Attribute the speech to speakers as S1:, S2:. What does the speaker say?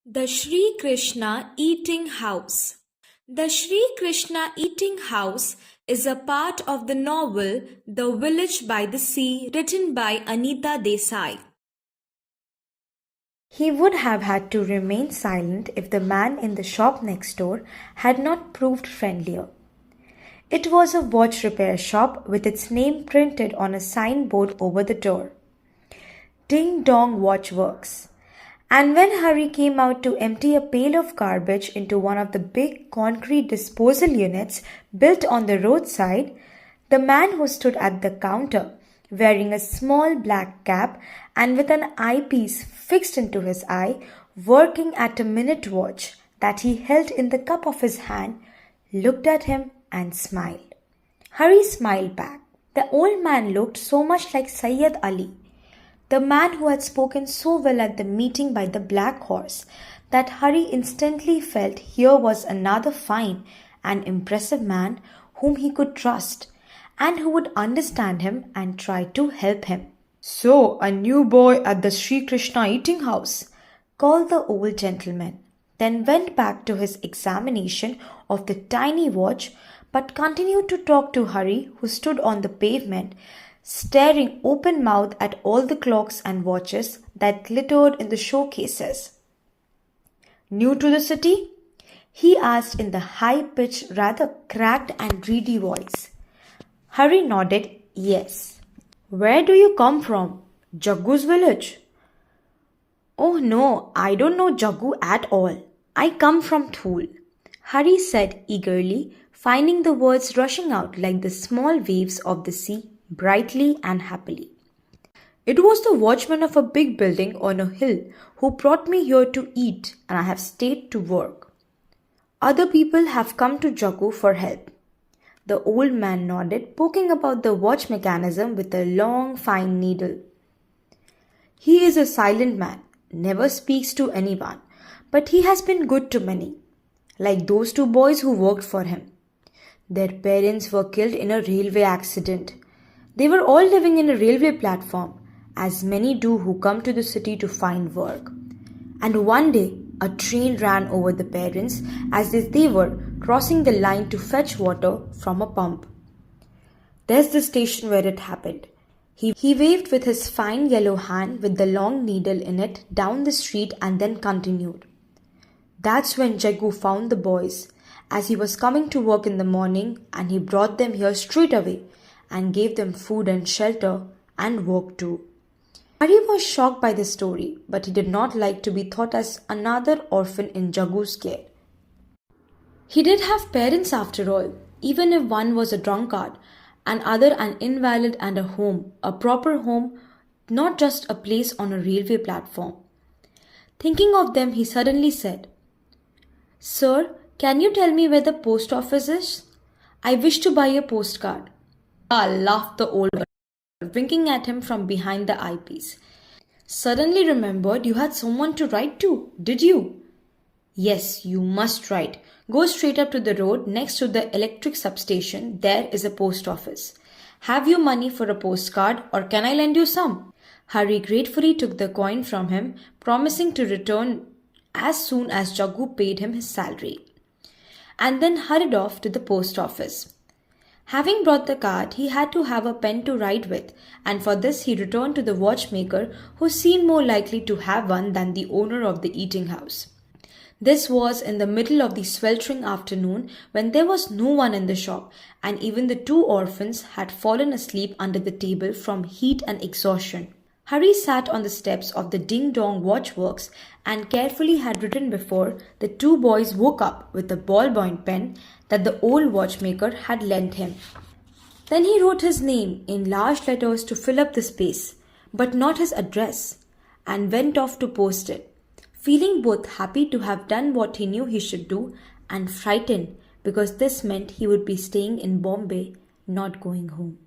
S1: The Shri Krishna Eating House. The Shri Krishna Eating House is a part of the novel The Village by the Sea, written by Anita Desai.
S2: He would have had to remain silent if the man in the shop next door had not proved friendlier. It was a watch repair shop with its name printed on a signboard over the door. Ding Dong Watch Works. And when Hari came out to empty a pail of garbage into one of the big concrete disposal units built on the roadside, the man who stood at the counter, wearing a small black cap and with an eyepiece fixed into his eye, working at a minute watch that he held in the cup of his hand, looked at him and smiled. Hari smiled back. The old man looked so much like Sayyid Ali, the man who had spoken so well at the meeting by the black horse, that Hari instantly felt here was another fine and impressive man whom he could trust, and who would understand him and try to help him. "So, a new boy at the Shri Krishna Eating House," called the old gentleman, then went back to his examination of the tiny watch, but continued to talk to Hari, who stood on the pavement, staring open-mouthed at all the clocks and watches that glittered in the showcases. "New to the city?" he asked in the high-pitched, rather cracked and greedy voice. Hari nodded yes. "Where do you come from? Jaggu's village?" "Oh no, I don't know Jaggu at all. I come from Thul," Hari said eagerly, finding the words rushing out like the small waves of the sea, brightly and happily. "It was the watchman of a big building on a hill who brought me here to eat, and I have stayed to work. Other people have come to Jaggu for help." The old man nodded, poking about the watch mechanism with a long, fine needle. "He is a silent man, never speaks to anyone, but he has been good to many, like those two boys who worked for him. Their parents were killed in a railway accident. They were all living in a railway platform, as many do who come to the city to find work. And one day, a train ran over the parents as they were crossing the line to fetch water from a pump. There's the station where it happened." He waved with his fine yellow hand with the long needle in it down the street and then continued. "That's when Jaggu found the boys, as he was coming to work in the morning, and he brought them here straight away and gave them food and shelter and work too." Hari was shocked by this story, but he did not like to be thought as another orphan in Jaggu's care. He did have parents after all, even if one was a drunkard, and other an invalid, and a home, a proper home, not just a place on a railway platform. Thinking of them, he suddenly said, "Sir, can you tell me where the post office is? I wish to buy a postcard." "Ah," laughed the old girl, winking at him from behind the eyepiece. "Suddenly remembered you had someone to write to, did you?" "Yes, you must write. Go straight up to the road next to the electric substation. There is a post office. Have you money for a postcard, or can I lend you some?" Hari gratefully took the coin from him, promising to return as soon as Jaggu paid him his salary, and then hurried off to the post office. Having brought the card, he had to have a pen to write with, and for this he returned to the watchmaker, who seemed more likely to have one than the owner of the eating house. This was in the middle of the sweltering afternoon, when there was no one in the shop, and even the two orphans had fallen asleep under the table from heat and exhaustion. Hari sat on the steps of the Ding Dong Watch Works and carefully had written before the two boys woke up with a ballpoint pen that the old watchmaker had lent him. Then he wrote his name in large letters to fill up the space, but not his address, and went off to post it, feeling both happy to have done what he knew he should do and frightened because this meant he would be staying in Bombay, not going home.